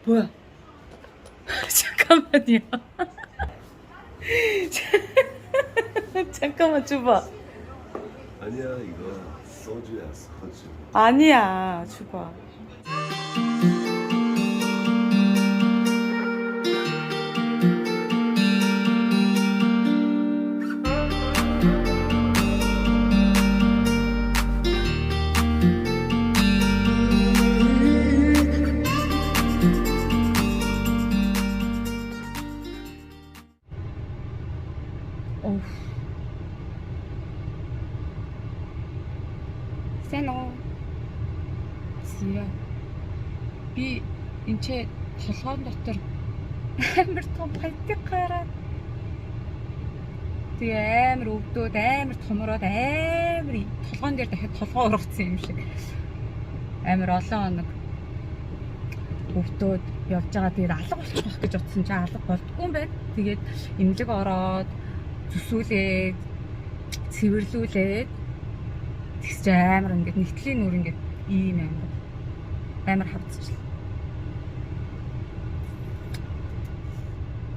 뭐야? 잠깐만요. 잠깐만 줘봐. 아니야, 이거 소주야, 소주. 아니야, 줘봐. 어우. Сайн уу? Зя. Би энэ ч толгойн дотор амар том хайтыг гараад тэгээ амар өвдөөд амар томроод амар толгойн дээр дахиад толгой ургацсан юм шиг амар олон хоног өвдөөд явж байгаа. Тэгээд алга болчих واخ гэж утсан чинь алга болдгүй юм байна. Тэгээд эмнэлэг ороод зүсүүлээд цэвэрлүүлээд тэгс амар ингээд нэгтлийн нүр ингээд ийм амар хавцчихлаа.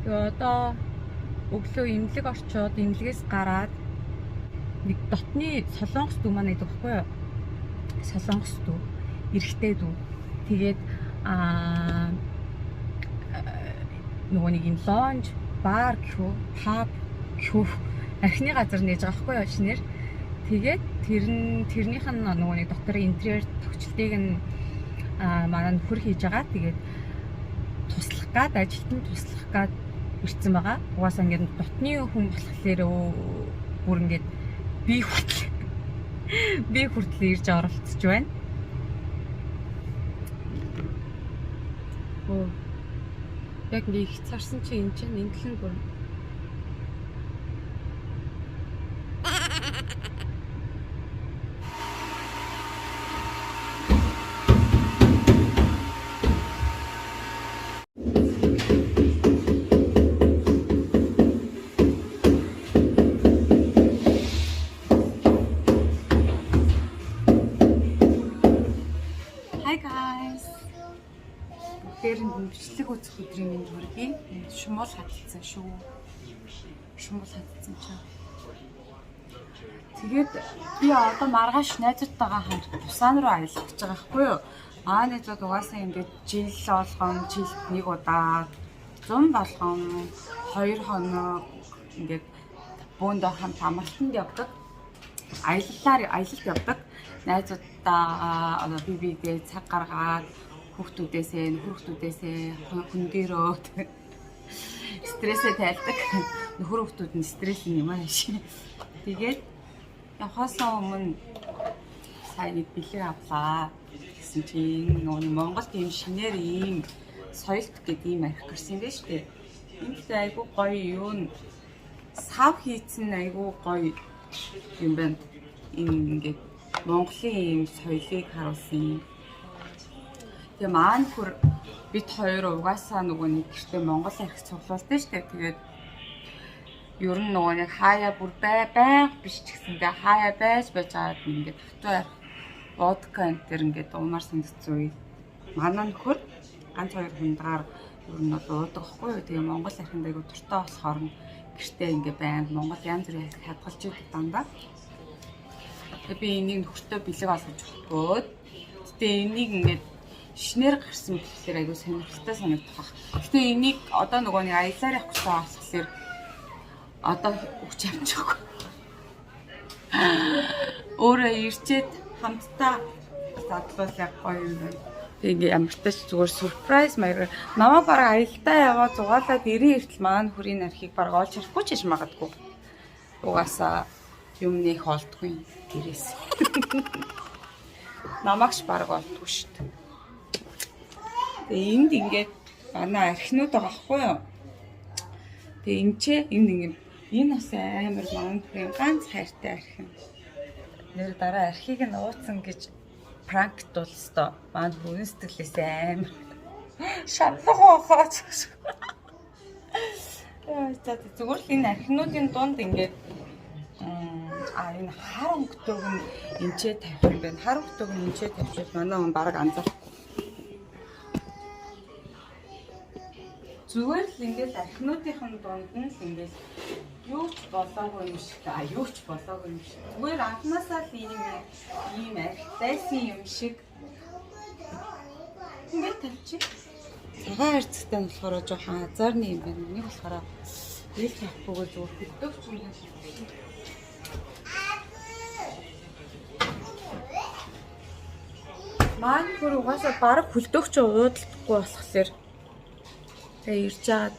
Тэгээ одоо өглөө эмнэлэг орчоод эмнэлгээс гараад нэг дотны солонгос дүү маань байдаг байхгүй юу? Солонгос дүү, эрэгтэй дүү. Тэгээд нөгөө нэг юм лонж, бар гэхүү, паб гэхүү архины газар нээж байгаа байхгүй юу шинээр. Тэгээд тэрнийх нь нөгөө нэг дотор интерьер төгчлөлтийг нь манай нөхөр хийж байгаа. Тэгээд туслах гад ажилтнанд туслах гад ирсэн байгаа. Угаасаа ингээд дотны хүн болохоор бүр ингээд би хүртэл ирж оролцож байна. Оо. Яг нэг их царсан чи энэ чинь энтлэн бүр Hi guys. Бүгдээр бичлэг үзэх өдрийн хүргэе. Шумуул хатсан шүү. Шумуул хатсан ч. Тэгээд би одоо маргааш найзуудтайгаа хамт Бусан руу аялах гэж байгаа байхгүй юу? Найзууд угаасаа ингээд жил болгон жилд нэг удаа 100 болгон 2 хоног ингээд бөөндөө хамт амралтанд явдаг. Аялалд явдаг. Найзуудтайгаа одоо бибигээ цаг гаргаад хүүхдүүдээсээ хөндөрөө стрессээ тайлдаг. Нөхөр хүүхдүүд нь стресс юм аа ши. Тэгээд явахаасаа өмнө сайн нэг бэлэг авлаа гэсэн чинь нөгөө Монголд ийм шинээр ийм соёлт гэдэг ийм архи гарсан байж тээ. Энд айгуу гоё юу н сав хийцэн айгуу гоё юм байна. Ингээд Монголын ийм соёлыг харуулсан. Тэгээ маань хөр бид хоёр угаасаа нөгөө нэг гэртээ Монгол архи цуглуулдаг шүү дээ. Тэгээд ер нь нөгөө нэг хаяа бүр байнга биш ч гэсэндээ хаяа байж байгаад ингээд хатуу архи водка энэ төр ингээд уумар санагдсан үе. Манай нөхөр ганц хоёр хундагаар ер нь бол уудаг байхгүй юу. Тэгээ Монгол архинд айгу дуртай болохоор гэртээ ингээд байнга Монгол янз бүрийн архи хадгалж идэг дандаа. Тэгээ би энийг нөхөртөө бэлэг олгож өгөхгөөд тэгээ энийг ингээд шинээр гарсан болохоор айгу сонирхолтой санагдах баг. Гэтэ энийг одоо нөгөө нэг аялаар явах гэсэн болохоор одоо өгч амжаагүй. Өөрөө ирчээд хамтдаа задлуул яг гоё юм байна. Тэгээ ямар ч тач зүгээр surprise маягаар намаа бараг аялалтаа яваад зугаалаад ирээ иртэл маань хүрийн архийг бараг олж харахгүй ч гэж магадгүй. Угаасаа юм нэх олдгүй гэрээс. Намаагч бараг олдгүй шүү дээ. Тэгээ энд ингээд манай архинууд байгаа байхгүй юу? Тэгээ энд ингээд энэ бас амар мангарын ганц хайртай архин. Нэр дараа архийг нь ууцсан гэж пранктуул өстой. Маань бүрэн сэтгэлээс амар шатлах хаач. Зүгээр л энэ архинуудын дунд ингээд энэ хар өнгөтэйг нь энчээ тавих юм байна. Хар өнгөтэйг нь энчээ тавьчихвал манай хүн бараг анзаарахгүй. Зүгээр л ингээд архинуудын дунд нь л ингээд юу ч болоогүй юм шиг юу ч болоогүй юм шиг. Зүгээр анхнаасаа л ийм архитайсан юм шиг ингээд тавьчих. Цагаан харцтай нь болохоор жоохон азарны юм байна. Нэг болохоор ил явахгүйгээр зүгээр хөдөөч юм шиг. Маань бүр угаасаа бараг хөлдөөгч уудалдахгүй болохоор тэгээ ирж чаад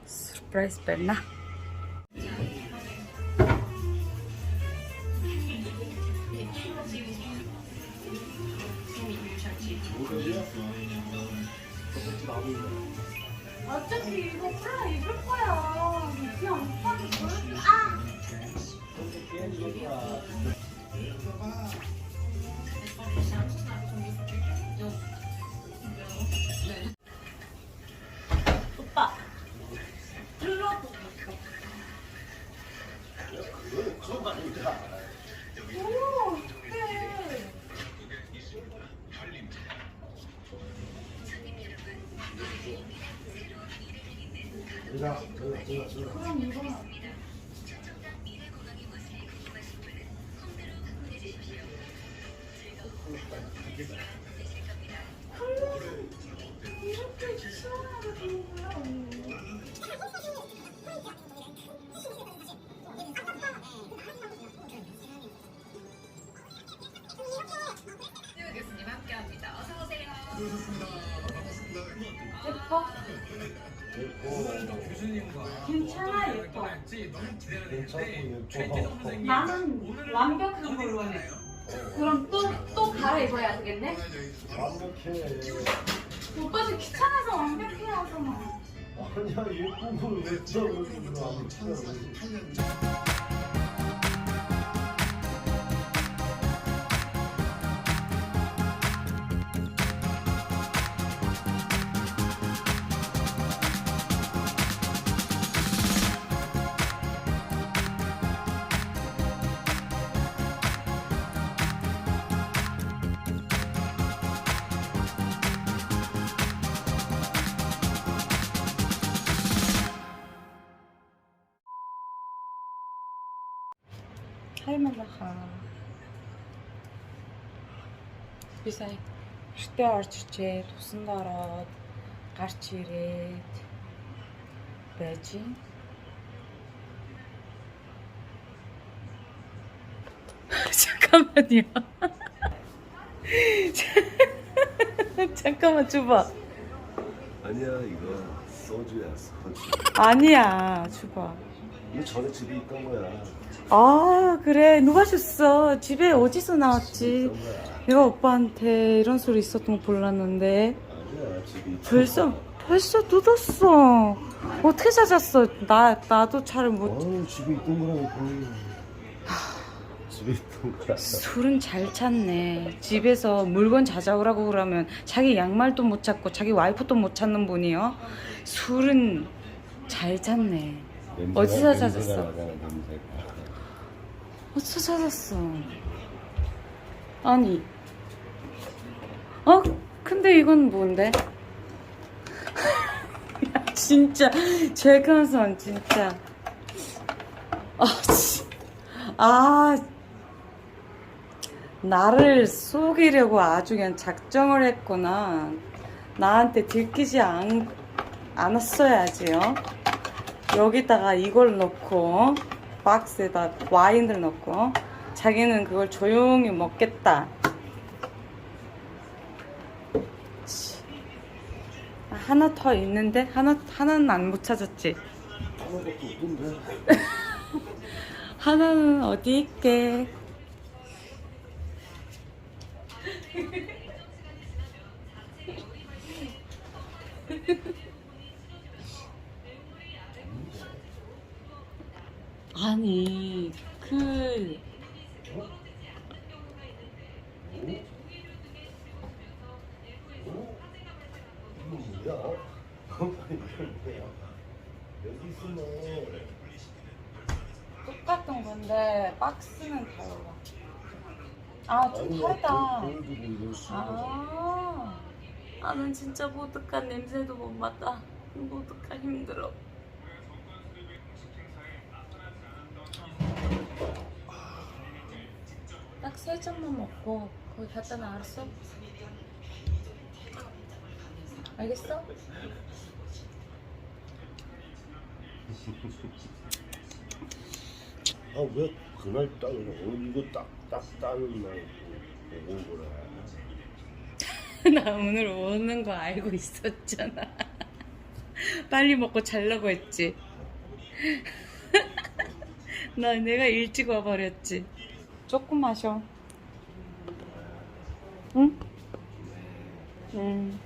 сюрприз барина. 어차피 이거 다 입을 거야. 그냥 오빠도 보여줘. 오빠 들러도 오 그래. 그럼 이거 이렇게 시원하게 되는 거야. 교수님 함께합니다. 어서 오세요. 예뻐? 괜찮아 예뻐. 나는 완벽한 걸로 해. 그럼 또 갈아입어야 되겠네? 완벽해. 오빠 지금 귀찮아서 완벽해야 하잖아. 아니야 예쁜 걸왜 찍어보는 거야? Hai малаха. Би сая гэртээ орж ичээд усанд ороод гарч ирээд байж юм. 잠깐만요. 잠깐만 줘봐. 아니야 이거 소주야 소주. 아니야, 줘봐. 이거 전에 집에 있던 거야. 아, 그래. 누가 줬어? 집에 어디서 나왔지? 있던 거야. 내가 오빠한테 이런 소리 있었던 거 몰랐는데. 아니야 집에 있던 벌써 뜯었어. 어떻게 찾았어? 나도 잘 못. 집에 있던 거라니까. 집에 있던 거야. 술은 잘 찾네. 집에서 물건 찾아오라고 그러면 자기 양말도 못 찾고 자기 와이프도 못 찾는 분이요. 술은 잘 찾네. 어디서 찾았어? 어디서 찾았어? 아니. 근데 이건 뭔데? 야, 진짜. 최강선, 진짜. 나를 속이려고 아주 그냥 작정을 했구나. 나한테 들키지 않았어야지요. 여기다가 이걸 넣고 박스에다 와인을 넣고 자기는 그걸 조용히 먹겠다. 하나 더 있는데 하나는 안 못 찾았지. 하나밖에 없던데. 하나는 어디 있게? 아니 여기 있으면 똑같은 건데 박스는 달라. 좀 다르다. 나는 진짜 보드카 냄새도 못 맡아. 모두가 힘들어. 딱 3잔만 먹고 거기 갖다 놔. 알았어? 알겠어? 아 왜 그날 딱 오늘 이거 딱 따는 날 온 거라. 나 오늘 오는 거 알고 있었잖아. 빨리 먹고 자려고 했지. 내가 일찍 와버렸지. 조금 마셔. 응? 응.